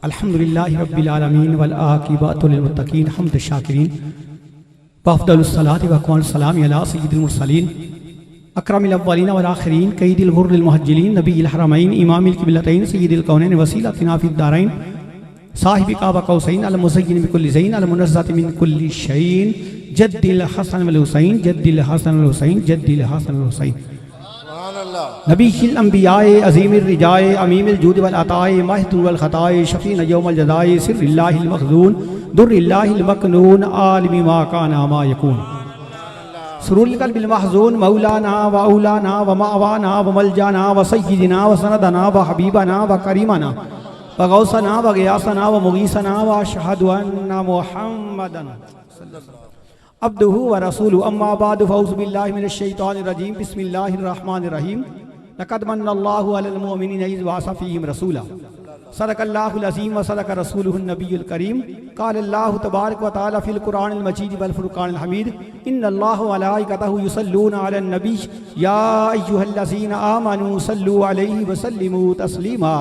الحمدللہ رب العالمین والعاقبۃ للمتقین حمد الشاکرین وافضل الصلاۃ واقوال السلام علی سید المرسلین اکرم الاولین والآخرین قید الغر المحجلین نبی الحرمین امام القبلتین سید الکونین وسیلتنا فی الدارین صاحب قاب قوسین المزین بکل زین المنزہ من کل شیء جد الحسن والحسین جد الحسن والحسین جد الحسن والحسین نبی الانبیاء عظیم الرجائے امیم الجود والعطاء ماہد والخطاء شفیع یوم الجزائے سر اللہ المخزون در اللہ المکنون عالم ما کان ما یکون سرور القلب المحزون مولانا و اولانا و مأوانا و ملجانا و سیدنا و سندنا و حبیبنا و کریمنا و غوثنا و غیاثنا و مغیثنا و اشہد ان محمدا عبدہ و رسولہ اما بعد فاعوذ باللہ من الشیطان الرجیم بسم اللہ الرحمن الرحیم لقد من اللہ علی المؤمنین اذ بعث فیہم رسولا صدق اللہ العظیم و صدق رسولہ النبی الکریم قال اللہ تبارک و تعالی فی القرآن المجید والفرقان الحمید ان اللہ و ملائکتہ یصلون علی النبی یا ایہا الذین آمنوا صلوا علیہ وسلموا تسلیما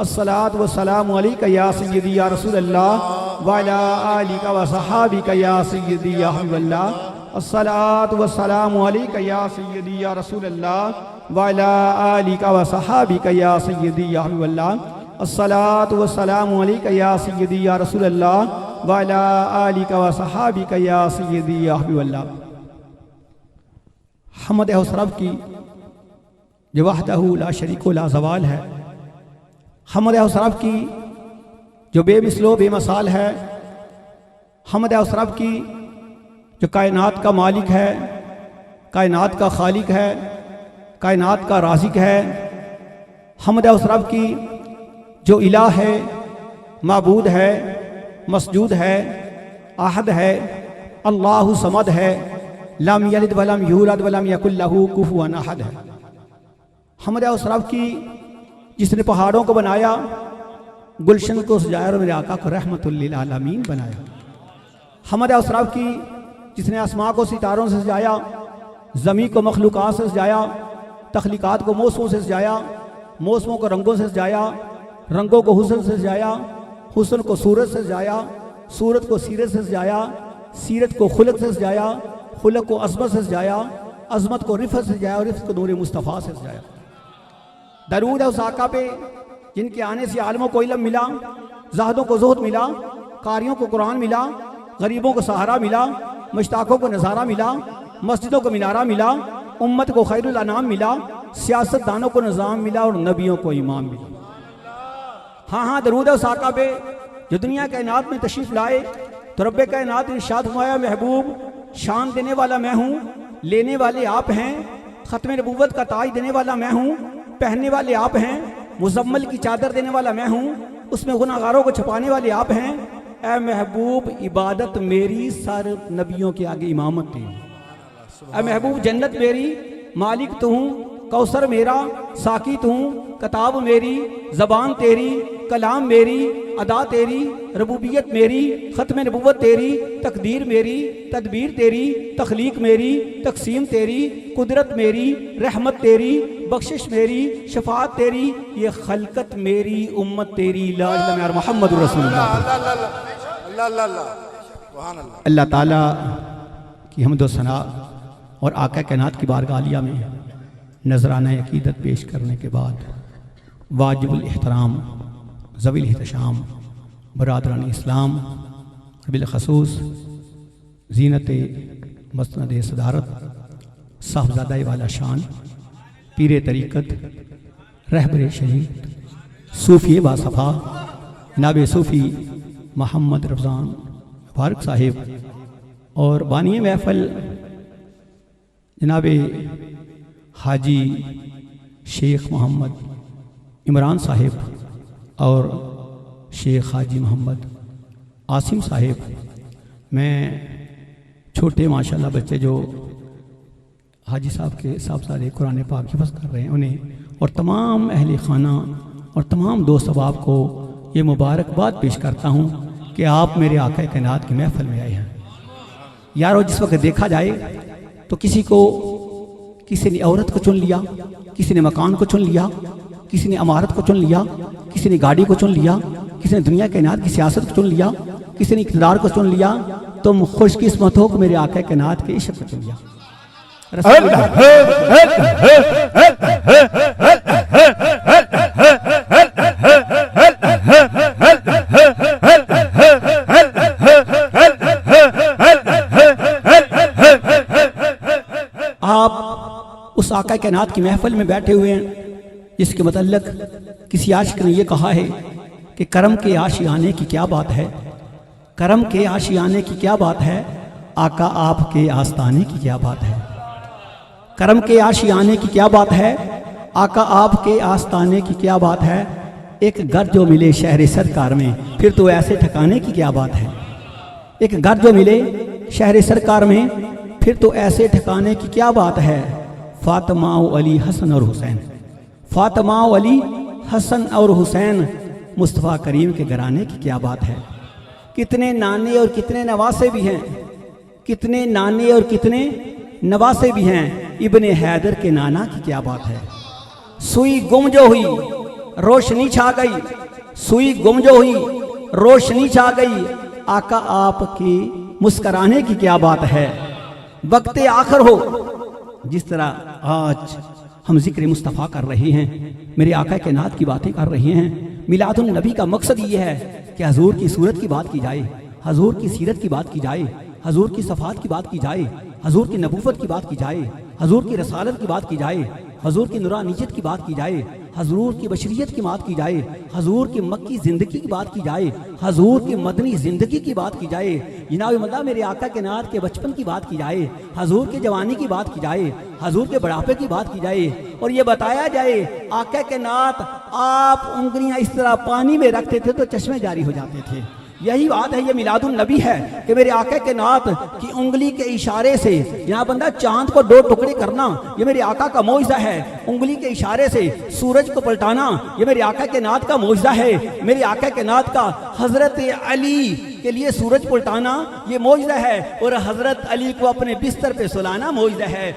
الصلاة والسلام علیکہ یا سیدی یا رسول اللہ وعلا آلکہ و صحابکہ یا سیدی یا حبیب اللہ الصلاة والسلام علیکہ یا سیدی یا رسول اللہ وعلا آلکہ و صحابکہ یا سیدی یا حبیب اللہ الصلاة والسلام علیکہ یا سیدی یا رسول اللہ وعلا آلکہ و صحابکہ یا سیدی یا حبیب اللہ حمد ہے اس رب کی جو وحدہ لا شریک و لا زوال ہے، حمد ہے اس رب کی جو بے مثل و بے مثال ہے، حمد ہے اس رب کی جو کائنات کا مالک ہے، کائنات کا خالق ہے، کائنات کا رازق ہے، حمد ہے اس رب کی جو الہ ہے، معبود ہے، مسجود ہے، احد ہے، اللہ صمد ہے، لم یلد ولم یولد ولم یکن لہ کفوا احد ہے، حمد ہے اس رب کی جس نے پہاڑوں کو بنایا، گلشن کو سجایا اور میرے آقا کو رحمت للعالمین بنایا، حمد ہے اس رب کی جس نے آسمان کو ستاروں سے سجایا، زمین کو مخلوقات سے سجایا، تخلیقات کو موسموں سے سجایا، موسموں کو رنگوں سے سجایا، رنگوں کو حسن سے سجایا، حسن کو صورت سے سجایا، صورت کو سیرت سے سجایا، سیرت کو خلق سے سجایا، خلق کو عظمت سے سجایا، عظمت کو رفعت سے سجایا اور رفعت کو نور مصطفیٰ سے سجایا۔ درود ہے اس آقا پہ جن کے آنے سے عالموں کو علم ملا، زاہدوں کو زہد ملا، قاریوں کو قرآن ملا، غریبوں کو سہارا ملا، مشتاقوں کو نظارہ ملا، مسجدوں کو منارہ ملا، امت کو خیر الانام ملا، سیاست دانوں کو نظام ملا اور نبیوں کو امام ملا۔ ہاں درود ہے اس آقا پہ جو دنیا کائنات میں تشریف لائے تو رب کائنات نے ارشاد فرمایا محبوب شان دینے والا میں ہوں، لینے والے آپ ہیں، ختم نبوت کا تاج دینے والا میں ہوں، پہننے والے آپ ہیں، مزمل کی چادر دینے والا میں ہوں، اس میں گناہگاروں کو چھپانے والے آپ ہیں، اے محبوب عبادت میری سر نبیوں کے آگے امامت تھی، اے محبوب جنت میری مالک تو ہوں، کوثر میرا ساقی تو ہوں، کتاب میری زبان تیری کلام میری ادا تیری ربوبیت میری ختم نبوت تیری تقدیر میری تدبیر تیری تخلیق میری تقسیم تیری قدرت میری رحمت تیری بخشش میری شفاعت تیری یہ خلقت میری امت تیری لا الہ الا محمد رسول اللہ۔ اللہ تعالیٰ کی حمد و ثنا اور آقا کائنات کی بارگاہ عالیہ میں نذرانہ عقیدت پیش کرنے کے بعد واجب الاحترام ذوی الاحتشام برادران اسلام بالخصوص زینت مسند صدارت صاحبزادہ والا شان پیر طریقت رہبر شریعت صوفی باصفا جناب صوفی محمد رمضان مبارک صاحب اور بانی محفل جناب حاجی شیخ محمد عمران صاحب اور شیخ حاجی محمد عاصم صاحب، میں چھوٹے ماشاءاللہ بچے جو حاجی صاحب کے صاحبزادے قرآن پاک حفظ کر رہے ہیں انہیں اور تمام اہل خانہ اور تمام دوست احباب کو یہ مبارکباد پیش کرتا ہوں کہ آپ میرے آقا کائنات کی محفل میں آئے ہیں۔ یارو جس وقت دیکھا جائے تو کسی نے عورت کو چن لیا، کسی نے مکان کو چن لیا، کسی نے عمارت کو چن لیا، کسی نے گاڑی کو چن لیا، کسی نے دنیا کائنات کی سیاست کو چن لیا، کسی نے اقتدار کو چن لیا، تم خوش قسمت ہو کہ میرے آقا کائنات کے عشق کو چن لیا۔ آپ اس آقا کائنات کی محفل میں بیٹھے ہوئے ہیں جس کے متعلق کسی عاشق نے یہ کہا ہے کہ کرم کے آشیانے کی کیا بات ہے، کرم کے آشیانے کی کیا بات ہے، آقا آپ کے آستانے کی کیا بات ہے، کرم کے آشیانے کی کیا بات ہے، آقا آپ کے آستانے کی کیا بات ہے، ایک گھر جو ملے شہر سرکار میں پھر تو ایسے ٹھکانے کی کیا بات ہے، ایک گھر جو ملے شہر سرکار میں پھر تو ایسے ٹھکانے کی کیا بات ہے، فاطمہ و علی حسن اور حسین، فاطمہ و علی حسن اور حسین مصطفیٰ کریم کے گھرانے کی کیا بات ہے، کتنے نانے اور کتنے نواسے بھی ہیں، کتنے نانے اور کتنے نواسے بھی ہیں، ابن حیدر کے نانا کی کیا بات ہے، سوئی گم جو ہوئی روشنی چھا گئی، سوئی گم جو ہوئی روشنی چھا گئی، آقا آپ کی مسکرانے کی کیا بات ہے، وقت آخر ہو جس طرح آج ہم ذکر مصطفیٰ کر رہے ہیں، میرے آقا کائنات کی باتیں کر رہے ہیں، میلاد النبی کا مقصد یہ ہے کہ حضور کی صورت کی بات کی جائے، حضور کی سیرت کی بات کی جائے، حضور کی صفات کی بات کی جائے، حضور کی نبوت کی بات کی جائے، حضور کی رسالت کی بات کی جائے، حضور کی نورانیت کی بات کی جائے، حضور کی بشریت کی بات کی جائے، حضور کی مکی زندگی کی بات کی جائے، حضور کی مدنی زندگی کی بات کی جائے، جناب مدہ میرے آقا کائنات کے بچپن کی بات کی جائے، حضور کے جوانی کی بات کی جائے، حضور کے بڑھاپے کی بات کی جائے، اور یہ بتایا جائے آقا کائنات آپ انگلیاں اس طرح پانی میں رکھتے تھے تو چشمے جاری ہو جاتے تھے، یہی بات ہے، یہ میلاد النبی ہے کہ میرے آقا کائنات کی انگلی کے اشارے سے جہاں بندہ چاند کو دو ٹکڑے کرنا یہ میرے آقا کا معجزہ ہے، انگلی کے اشارے سے سورج کو پلٹانا یہ میرے آقا کائنات کا معجزہ ہے، میرے آقا کائنات کا حضرت علی کے لیے سورج پلٹانا یہ معجزہ ہے، اور حضرت علی کو اپنے بستر پہ سلانا معجزہ ہے۔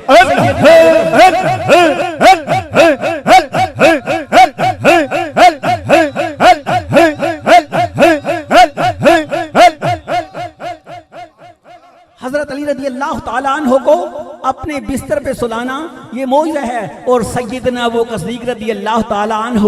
حضرت علی رضی اللہ تعالیٰ عنہ کو اپنے بستر پہ سلانا یہ معجزہ ہے، اور سیدنا وہ صدیق رضی اللہ تعالیٰ عنہ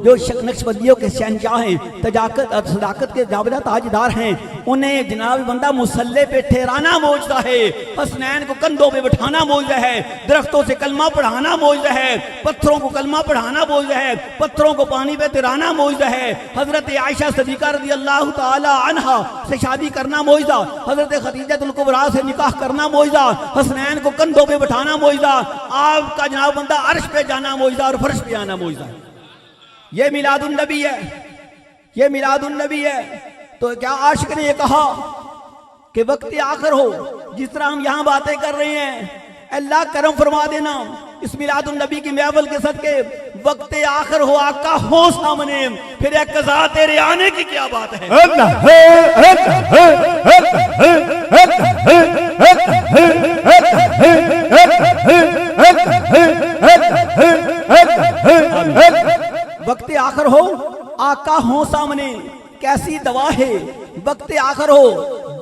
جو نقشبندیوں کے شہنشاہ ہیں، صداقت کے جاودہ تاجدار ہیں، انہیں جناب بندہ مسلح پہ ٹھہرانا معجزہ ہے، حسنین کو کندھوں پہ بٹھانا معجزہ ہے، درختوں سے کلمہ پڑھانا معجزہ ہے، پتھروں کو کلمہ پڑھانا معجزہ ہے، پتھروں کو پانی پہ ترانا معجزہ ہے، حضرت عائشہ صدیقہ رضی اللہ تعالیٰ عنہا سے شادی کرنا معجزہ، حضرت خدیجہ الکبریٰ سے نکاح کرنا معجزہ، حسنین کو کندھوں پہ بٹھانا معجزہ، آپ کا جناب بندہ عرش پہ جانا معجزہ اور فرش پہ آنا معجزہ، یہ میلاد النبی ہے، یہ میلاد النبی ہے۔ تو کیا عاشق نے یہ کہا کہ وقت آخر ہو جس طرح ہم یہاں باتیں کر رہے ہیں، اللہ کرم فرما دینا اس میلاد النبی کی محفل کے صدقے وقت آخر ہو آقا ہو سامنے، پھر ایک قضا تیرے آنے کی کیا بات ہے۔ وقت آخر ہو آقا ہو سامنے کیسی دوا ہے، وقت آخر ہو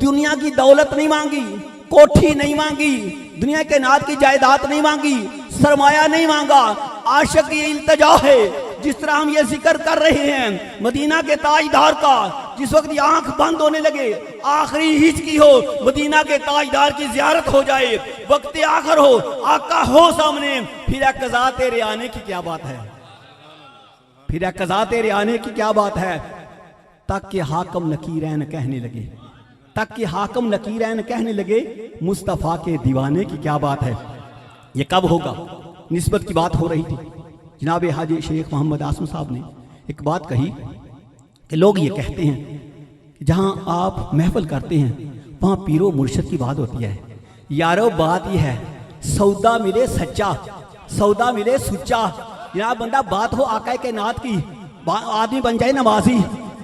دنیا کی دولت نہیں مانگی، کوٹھی نہیں مانگی، دنیا کے نات کی جائیداد نہیں مانگی، سرمایہ نہیں مانگا، عاشق یہ التجا ہے، جس طرح ہم یہ ذکر کر رہے ہیں مدینہ کے تاجدار کا، جس وقت یہ آنکھ بند ہونے لگے آخری ہچکی ہو مدینہ کے تاجدار کی زیارت ہو جائے، وقت آخر ہو آقا ہو سامنے، پھر ایک قضا تیرے آنے کی کیا بات ہے، پھر ایک قضا تیرے آنے کی کیا بات ہے، تک کہ حاکم نکیرین کہنے لگے، تک کہ حاکم نکیرین کہنے لگے مصطفیٰ کے دیوانے کی کیا بات ہے۔ یہ کب ہوگا؟ نسبت کی بات ہو رہی تھی، جناب حاجی شیخ محمد عاصم صاحب نے ایک بات کہی کہ لوگ یہ کہتے ہیں کہ جہاں آپ محفل کرتے ہیں وہاں پیر و مرشد کی بات ہوتی ہے، یارو بات یہ ہے سودا ملے سچا، سودا ملے سچا، جناب بندہ بات ہو آقا کائنات کی، آدمی بن جائے نمازی،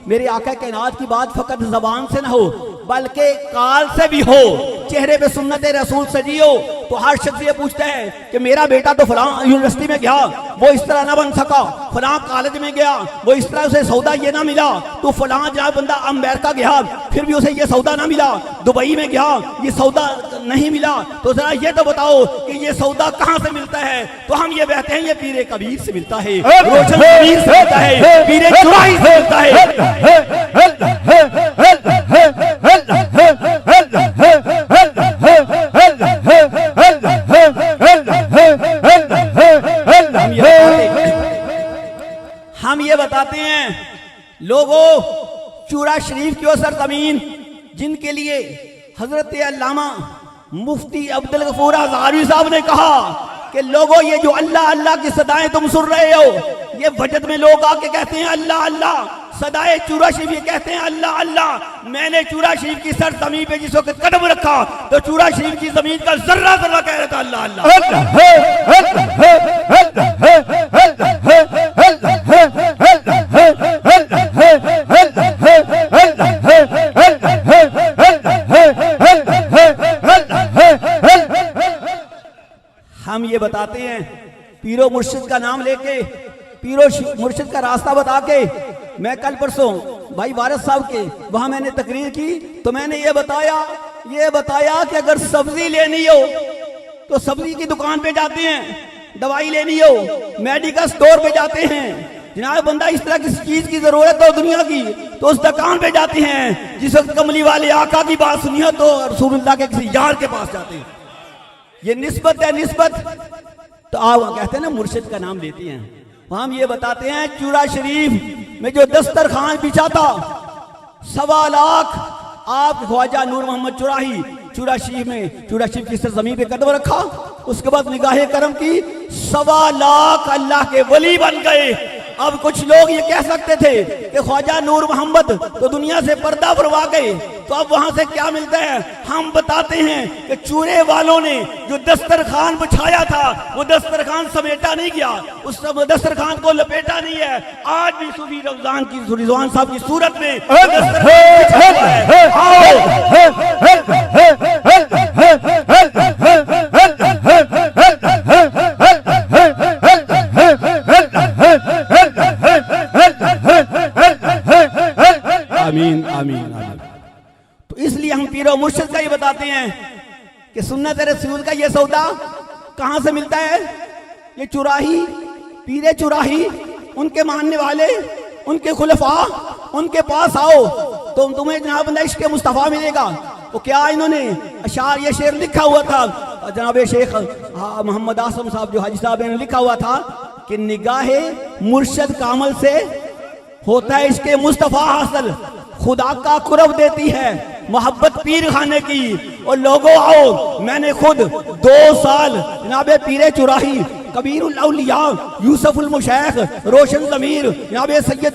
میرے آقا کائنات کی بات فقط زبان سے نہ ہو بلکہ کال سے بھی ہو، چہرے پہ سنت رسول سجی ہو، تو ہر شخص یہ پوچھتا ہے کہ میرا بیٹا تو فلاں یونیورسٹی میں گیا وہ اس طرح نہ بن سکا، فلاں کالج میں گیا وہ اس طرح اسے سودا یہ نہ ملا، تو فلاں جہاں بندہ امریکہ گیا پھر بھی اسے یہ سودا نہ ملا، دبئی میں گیا یہ سودا نہیں ملا، تو ذرا یہ تو بتاؤ کہ یہ سودا کہاں سے ملتا ہے؟ تو ہم یہ کہتے ہیں یہ پیر کبیر سے ملتا ہے، روشن کبیر سے ملتا ہے، پیر چرائی سے ملتا ہے۔ ہم یہ بتاتے ہیں لوگوں، چورا شریف کی وہ سرزمین جن کے لیے حضرت علامہ مفتی عبدالغفور ہزاروی صاحب نے کہا کہ لوگوں یہ جو اللہ اللہ کی صدائیں تم سن رہے ہو، یہ وجد میں لوگ آ کے کہتے ہیں اللہ اللہ، صدائے چورا شریف یہ کہتے ہیں اللہ اللہ۔ میں نے چورا شریف کی سرزمین پہ جس وقت قدم رکھا تو چورا شریف کی زمین کا ذرہ ذرہ کہہ رہا تھا اللہ اللہ۔ ہم یہ بتاتے ہیں پیرو مرشد کا نام لے کے، پیرو مرشد کا راستہ بتا کے، میں کل پرسوں بھائی وارث صاحب کے وہاں میں نے تقریر کی تو میں نے یہ بتایا کہ اگر سبزی لینی ہو تو سبزی کی دکان پہ جاتے ہیں، دوائی لینی ہو میڈیکل سٹور پہ جاتے ہیں، جناب بندہ اس طرح کسی چیز کی ضرورت ہو دنیا کی تو اس دکان پہ جاتے ہیں، جس وقت کملی والے آقا کی بات سنی ہو تو رسول اللہ کے کسی یار کے پاس جاتے ہیں۔ یہ نسبت ہے، نسبت تو آپ کہتے ہیں نا مرشد کا نام لیتے ہیں۔ ہم یہ بتاتے ہیں چورا شریف میں جو دسترخوان بچھا تھا 1.25 لاکھ آپ خواجہ نور محمد چوراہی چورا شریف کی سرزمین پہ قدم رکھا، اس کے بعد نگاہ کرم کی 1.25 لاکھ اللہ کے ولی بن گئے۔ اب کچھ لوگ یہ کہہ سکتے تھے کہ خواجہ نور محمد تو دنیا سے پردہ فرما گئے، تو اب وہاں سے کیا ملتا ہے؟ ہم بتاتے ہیں کہ چورے والوں نے جو دسترخوان بچھایا تھا وہ دسترخوان سمیٹا نہیں گیا، اس دسترخوان کو لپیٹا نہیں ہے۔ آج بھی صوفی رضوان صاحب کی صورت میں آمین آمین آمین۔ تو اس لیے ہم پیر و مرشد کا یہ بتاتے ہیں کہ سنت رسول کا یہ سودا کہاں سے ملتا ہے؟ یہ چوراہی، پیر چوراہی، ان کے ماننے والے، ان کے خلفاء، ان کے پاس آؤ تو تمہیں جناب عشق مصطفیٰ ملے گا۔ وہ کیا انہوں نے اشعار یہ شعر لکھا ہوا تھا، جناب شیخ محمد آسم صاحب جو حاجی صاحب نے لکھا ہوا تھا کہ نگاہ مرشد کامل سے ہوتا ہے عشق مصطفیٰ حاصل، خدا کا قرب دیتی ہے محبت پیر خانے کی۔ اور لوگوں آؤ، میں نے خود 2 سال جناب پیر چوراہی، کبیر الاولیاء، یوسف المشیخ، روشن ضمیر، جناب سید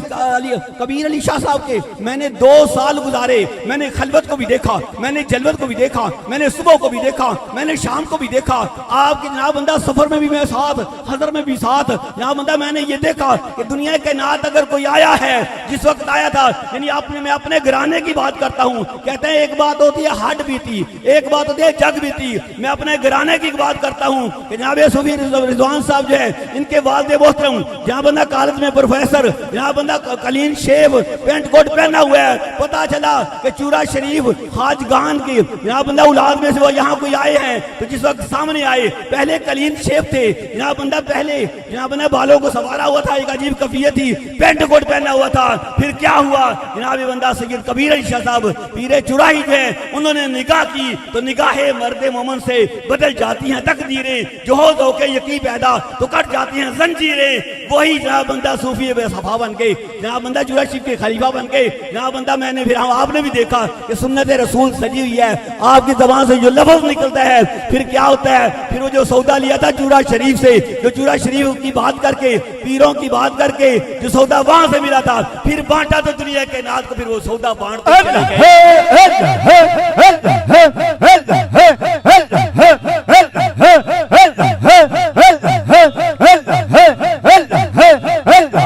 کبیر علی شاہ صاحب کے میں نے 2 سال گزارے۔ میں نے خلوت کو بھی دیکھا، میں نے جلوت کو بھی دیکھا، میں نے صبح کو بھی دیکھا، میں نے شام کو بھی دیکھا۔ آپ کے جناب بندہ سفر میں بھی میں ساتھ، حضر میں بھی ساتھ، جناب بندہ میں نے یہ دیکھا کہ دنیا کائنات اگر کوئی آیا ہے، جس وقت آیا تھا، یعنی میں اپنے گھرانے کی بات کرتا ہوں، کہتے ہیں ایک بات ہوتی ہے ہڈ بیتی، ایک بات ہوتی ہے جگ بیتی، میں اپنے گھرانے کی بات کرتا ہوں کہ جناب صوفی رضوان صاحب جو ہے ان کے والد محترم جہاں بندہ کالج میں پروفیسر، جہاں بندہ کلین شیو پینٹ کوٹ پہنا ہوا ہے، پتا چلا کہ چورا شریف خواجگان کی جہاں بندہ اولاد میں سے وہ یہاں کوئی آئے ہیں، تو جس وقت سامنے آئے پہلے کلین شیو تھے، جہاں بندہ پہلے جہاں بندہ بالوں کو سوارا ہوا تھا، ایک عجیب کفیت تھی، پینٹ کوٹ پہنا ہوا تھا۔ پھر کیا ہوا؟ جناب بندہ سید کبیر علی شاہ صاحب پیر چوراہی جو ہے انہوں نے نگاہ کی تو نگاہ مرد مومن سے بدل جاتی ہیں تقدیریں، جوہد ہو کے یقین پیدا تو کٹ جاتی ہیں زنجیریں۔ وہی جناب بندہ صوفی بے صفا بن کے، جناب بندہ چورا شریف کے خلیفہ بن کے، جناب بندہ میں نے پھر آپ نے بھی دیکھا کہ سنت رسول سجی ہوئی ہے، آپ کی زبان سے جو لفظ نکلتا ہے پھر کیا ہوتا ہے؟ پھر وہ جو سودا لیا تھا چورا شریف سے، جو چورا شریف کی بات کر کے، پیروں کی بات کر کے جو سودا وہاں سے ملا تھا، پھر بانٹا تو دنیا کے نات کو، پھر وہ سودا بانٹتے چلے گئے۔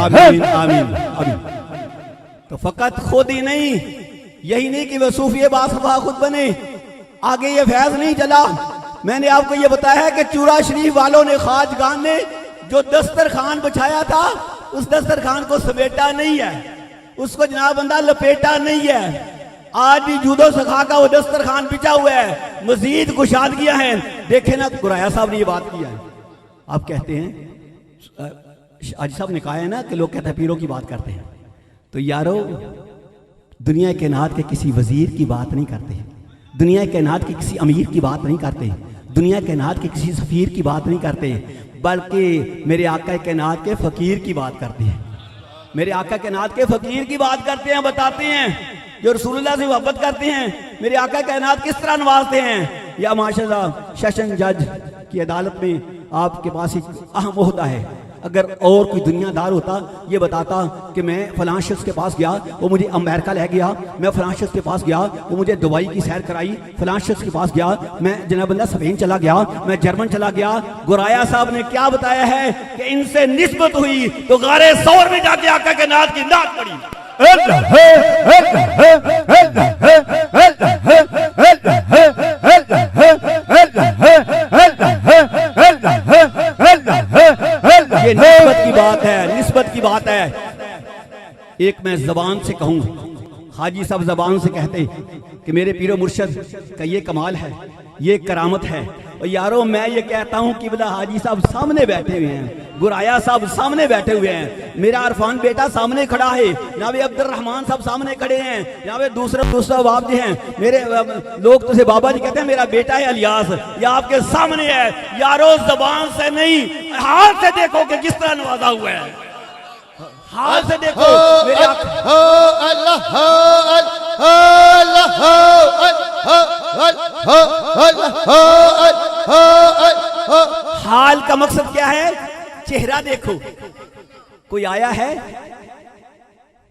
آمین آمین آمین۔ تو فقط خود ہی نہیں، یہی نہیں کہ وہ صوفی باصفا خود بنے، آگے یہ فیض نہیں چلا میں نے آپ کو یہ بتایا ہے کہ چورا شریف والوں نے خواجگان نے جو دسترخوان بچھایا تھا اس دسترخوان کو سمیٹا نہیں ہے، اس کو جناب بندہ لپیٹا نہیں ہے. آج بھی جودو سکھا کا وہ دسترخوان بچھا ہوا ہے، مزید کشادگیاں ہیں. دیکھیں نا گرایا صاحب نے یہ بات کیا ہے. آپ کہتے ہیں حاجی صاحب نے کہا ہے نا کہ لوگ کہتے ہیں پیروں کی بات کرتے ہیں. تو یارو دنیا کائنات کے کسی وزیر کی بات نہیں کرتے، دنیا کائنات کے کسی امیر کی بات نہیں کرتے، دنیا کائنات کے کسی سفیر کی بات نہیں کرتے، بلکہ میرے آقا کائنات کے فقیر کی بات کرتے ہیں. میرے آقا کائنات کے فقیر کی بات کرتے ہیں، بتاتے ہیں جو رسول اللہ سے محبت کرتے ہیں میرے آقا کائنات کس طرح نوازتے ہیں. یا ماشاءاللہ سیشن جج کی عدالت میں آپ کے پاس ایک اہم عہدہ ہے. اگر اور کوئی دنیا دار ہوتا یہ بتاتا کہ میں فلاں شخص کے پاس گیا وہ مجھے امریکہ لے گیا، میں فلاں شخص کے پاس گیا وہ مجھے دبئی کی سیر کرائی، فلاں شخص کے پاس گیا میں جناب بندہ اسپین چلا گیا، میں جرمن چلا گیا. گرایا صاحب نے کیا بتایا ہے کہ ان سے نسبت ہوئی تو غار ثور میں جا کے آقا کے نعت کی نعت پڑی. یہ نسبت کی بات ہے، نسبت کی بات ہے. ایک میں زبان سے کہوں، حاجی صاحب زبان سے کہتے کہ میرے پیر و مرشد کا یہ کمال ہے، یہ کرامت ہے. اور یارو میں یہ کہتا ہوں کہ بلا حاجی صاحب سامنے بیٹھے ہوئے ہیں، گرایا صاحب سامنے بیٹھے ہوئے ہیں، میرا عرفان بیٹا سامنے کھڑا ہے، جناب عبد الرحمن صاحب سامنے کھڑے ہیں، جناب دوسرا باب جی ہیں، میرے لوگ تو سے بابا جی کہتے ہیں میرا بیٹا ہے الیاس، یہ آپ کے سامنے ہے. یارو زبان سے نہیں حال سے دیکھو کہ کس طرح نوازا ہوا ہے، حال سے دیکھو. حال کا مقصد کیا ہے؟ چہرہ دیکھو. کوئی آیا ہے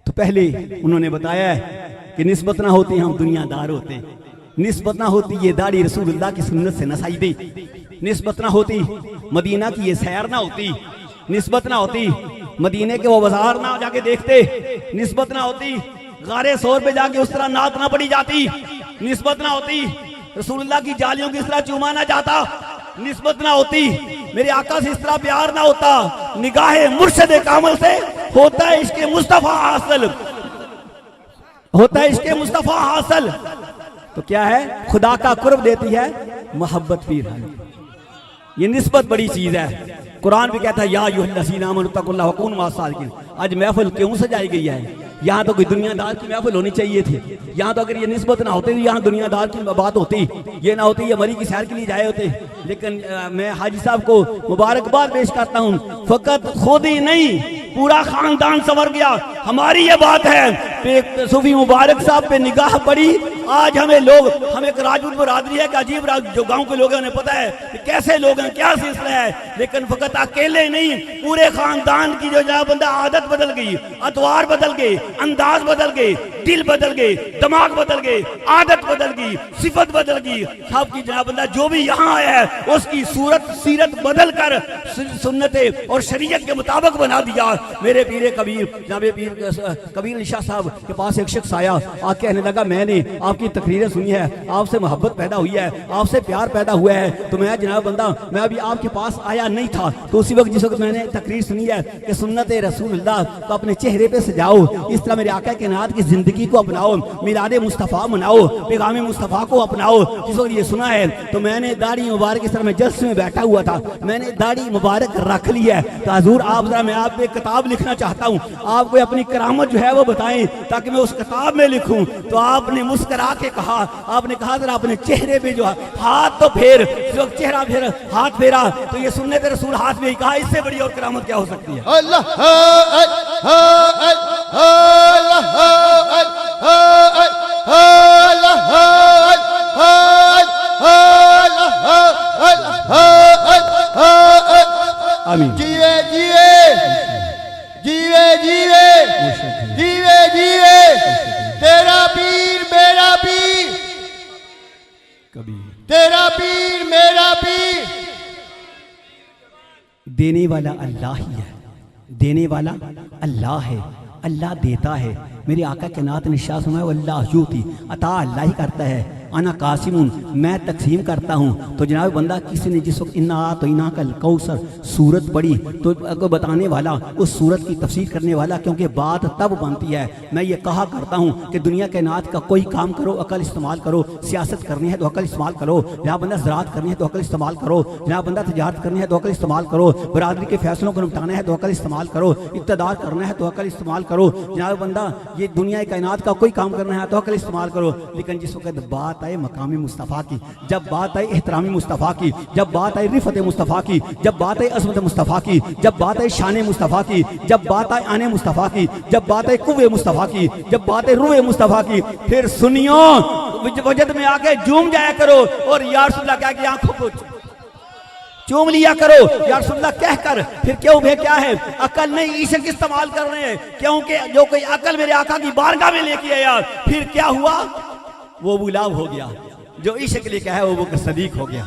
تو پہلے انہوں نے بتایا ہے کہ نسبت نہ ہوتی ہم دنیا دار ہوتے، نسبت نہ ہوتی یہ داڑھی رسول اللہ کی سنت سے نسائی دے، نسبت نہ ہوتی مدینہ کی یہ سیر نہ ہوتی، نسبت نہ ہوتی مدینے کے وہ بازار نہ جا کے دیکھتے، نسبت نہ ہوتی غار ثور پہ جا کے اس طرح نعت نہ پڑی جاتی، نسبت نہ ہوتی رسول اللہ کی جالیوں کی اس طرح چوما نہ جاتا، نسبت نہ ہوتی میرے آقا سے اس طرح پیار نہ ہوتا. نگاہ مرشد کامل سے ہوتا ہے عشق مصطفیٰ حاصل، ہوتا ہے عشق مصطفیٰ حاصل. تو کیا ہے؟ خدا کا قرب دیتی ہے محبت پیر ہے. یہ نسبت بڑی چیز ہے. قرآن بھی کہتا ہے یا ایھا الذین آمنوا اتقوا اللہ وکونوا مع الصادقین. آج محفل کیوں سجائی گئی ہے؟ یہاں تو کوئی دنیا دار کی محفل ہونی چاہیے تھی. یہاں تو اگر یہ نسبت نہ ہوتی یہاں دنیا دار کی بات ہوتی، یہ نہ ہوتی یہ مری کی سیر کے لیے جائے ہوتے. لیکن میں حاجی صاحب کو مبارکباد پیش کرتا ہوں، فقط خود ہی نہیں پورا خاندان سنور گیا. ہماری یہ بات ہے صوفی مبارک صاحب پہ نگاہ پڑی. آج ہمیں ایک راجپوت برادری ہے کہ عجیب جو گاؤں کے لوگ ہیں انہیں پتہ ہے کہ کیسے لوگ ہیں، کیا سلسلہ ہے. لیکن فقط اکیلے نہیں پورے خاندان کی جو جناب بندہ عادت بدل گئی، اطوار بدل گئے، انداز بدل گئے، دل بدل گئے، دماغ بدل گئے، عادت بدل گئی، صفت بدل گئی. سب کی جناب بندہ جو بھی یہاں آیا ہے اس کی صورت سیرت بدل کر سنت اور شریعت کے مطابق بنا دیا. میرے پیر کبیر جناب پیر کبیر علی شاہ صاحب کے پاس ایک شخص آیا، آ کے کہنے لگا میں نے آپ کی تقریریں سنی ہے، آپ سے محبت پیدا ہوئی ہے، آپ سے پیار پیدا ہوا ہے. تو میں جناب بندہ میں ابھی آپ کے پاس آیا نہیں تھا، تو اسی وقت جس وقت میں نے تقریر سنی ہے کہ سنت رسول اللہ کو اپنے چہرے پہ سجاؤ، اس طرح میرے آقا کائنات کی زندگی کو اپناؤ، میلاد مصطفیٰ مناؤ، پیغام مصطفیٰ کو اپناؤ. جس وقت یہ سنا ہے تو میں نے داڑھی مبارک اس طرح میں جلسے میں بیٹھا ہوا تھا، میں نے داڑھی مبارک رکھ لی ہے. تو حضور آپ ذرا میں آپ پہ کتاب لکھنا چاہتا ہوں، آپ کو اپنی کرامت جو ہے وہ بتائیں تاکہ میں اس کتاب میں لکھوں. تو آپ نے مسکرا کے کہا، آپ نے کہا ذرا اپنے چہرے پہ جو ہاتھ تو پھیر. اس وقت چہرہ پھیر ہاتھ پھیرا تو یہ سنت رسول ہاتھ میں ہی کہا، اس سے بڑی اور کرامت کیا ہو سکتی ہے؟ اللہ آمین. جیوے جیوے جیوے جیوے جیوے جیوے تیرا پیر میرا پیر، تیرا پیر میرا پیر. دینے والا اللہ ہی ہے، دینے والا اللہ ہے، اللہ دیتا ہے. میرے آقا کائنات نے شاہ سنا ہے واللہ یوتی، عطا اللہ ہی کرتا ہے. انا قاسم، میں تقسیم کرتا ہوں۔ تو جناب بندہ کسی نے جس وقت انا اعطیناک الکوثر سورت پڑھی تو بتانے والا، اس سورت کی تفسیر کرنے والا، کیونکہ بات تب بنتی ہے۔ میں یہ کہا کرتا ہوں کہ دنیا کائنات کا کوئی کام کرو عقل استعمال کرو، سیاست کرنی ہے تو عقل استعمال کرو، جناب بندہ زراعت کرنی ہے تو عقل استعمال کرو، جناب بندہ تجارت کرنی ہے تو عقل استعمال کرو، برادری کے فیصلوں کو نپٹانا ہے تو عقل استعمال کرو، اقتدار کرنا ہے تو عقل استعمال کرو، جناب بندہ یہ دنیا کائنات کا کوئی کام کرنا ہے تو عقل استعمال کرو۔ لیکن جس وقت بات آئے مقام مصطفیٰ کی، جب بات آئی احترام مصطفیٰ کی، جب بات آئی رفعت مصطفیٰ کی، جب بات آئی عظمت مصطفیٰ کی، جب بات آئی شان مصطفیٰ کی، جب بات آئی آنے مصطفیٰ کی، جب بات آئی قوے مصطفیٰ کی، جب بات آئی روح مصطفیٰ کی، پھر سنیو وجد میں آ کے جھوم جایا کرو اور یا رسول اللہ کہہ کے آنکھوں کو چوم لیا کرو یا رسول اللہ کہہ کر۔ پھر کیوں بھائی کیا ہے؟ عقل نہیں عشق استعمال کر رہے ہیں، کیونکہ جو کوئی عقل میرے آقا کی بارگاہ میں لے کے آیا پھر کیا ہوا؟ وہ ابو لہب ہو گیا، جو عشق لے کے ہے وہ بکر صدیق ہو گیا۔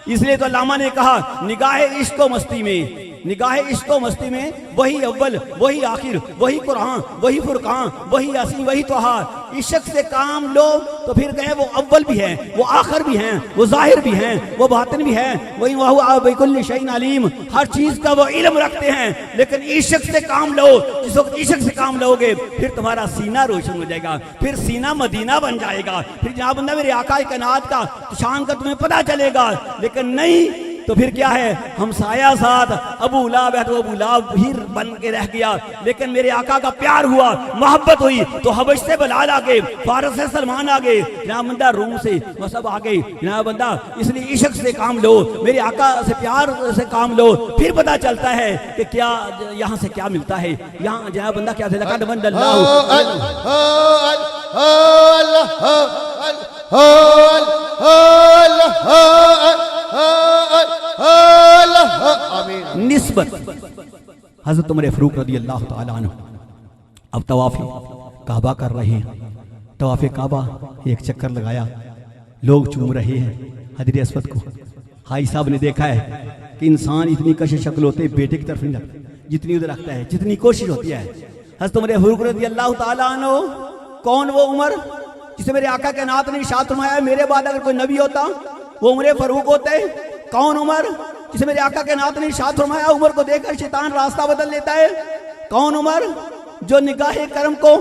اس لیے تو علامہ نے کہا نگاہ عشق و مستی میں، نگاہ عشق و مستی میں وہی اول وہی آخر وہی قرآن وہی فرقان وہی یاسین وہی طہار۔ عشق سے کام لو تو پھر کہیں وہ اول بھی ہیں، وہ آخر بھی ہیں، وہ ظاہر بھی ہیں، وہ باطن بھی ہیں، وہی وہ بکل شیء علیم، ہر چیز کا وہ علم رکھتے ہیں۔ لیکن عشق سے کام لو، جس وقت عشق سے کام لو گے پھر تمہارا سینہ روشن ہو جائے گا، پھر سینہ مدینہ بن جائے گا، پھر جناب بندہ میرے آقا کائنات کا شان کا تمہیں پتہ چلے گا۔ لیکن نہیں تو پھر کیا ہے؟ ہم سایہ ساتھ ابو لہب ہے تو ابو لہب ہی بن کے رہ گیا، لیکن میرے آقا کا پیار ہوا، محبت ہوئی تو حبش سے بلال آگے، فارس سے سلمان آگے، جناب بندہ روم سے وہ سب آگے، جناب بندہ اس لیے عشق سے کام لو، میرے آقا سے پیار سے کام لو، پھر پتہ چلتا ہے کہ کیا یہاں سے کیا ملتا ہے۔ یہاں جناب بندہ کیا لقد من نسبت حضرت عمر فاروق رضی اللہ تعالیٰ عنہ اب طواف کعبہ کر رہے ہیں۔ طواف کعبہ ایک چکر لگایا، لوگ چوم رہے ہیں حجر اسود کو۔ حاجی صاحب نے دیکھا ہے کہ انسان اتنی کش شکل ہوتے بیٹے کی طرف نہیں رکھتا جتنی ادھر رکھتا ہے، جتنی کوشش ہوتی ہے۔ حضرت عمر فاروق رضی اللہ تعالیٰ عنہ، کون وہ عمر جسے میرے آقا کے نات نے ارشاد فرمایا میرے بعد اگر کوئی نبی ہوتا وہ عمر فاروق ہوتے؟ کون عمر جسے میرے آقا کے نات نے ارشاد فرمایا عمر کو دیکھ کر شیطان راستہ بدل لیتا ہے؟ کون عمر جو نگاہ کرم کو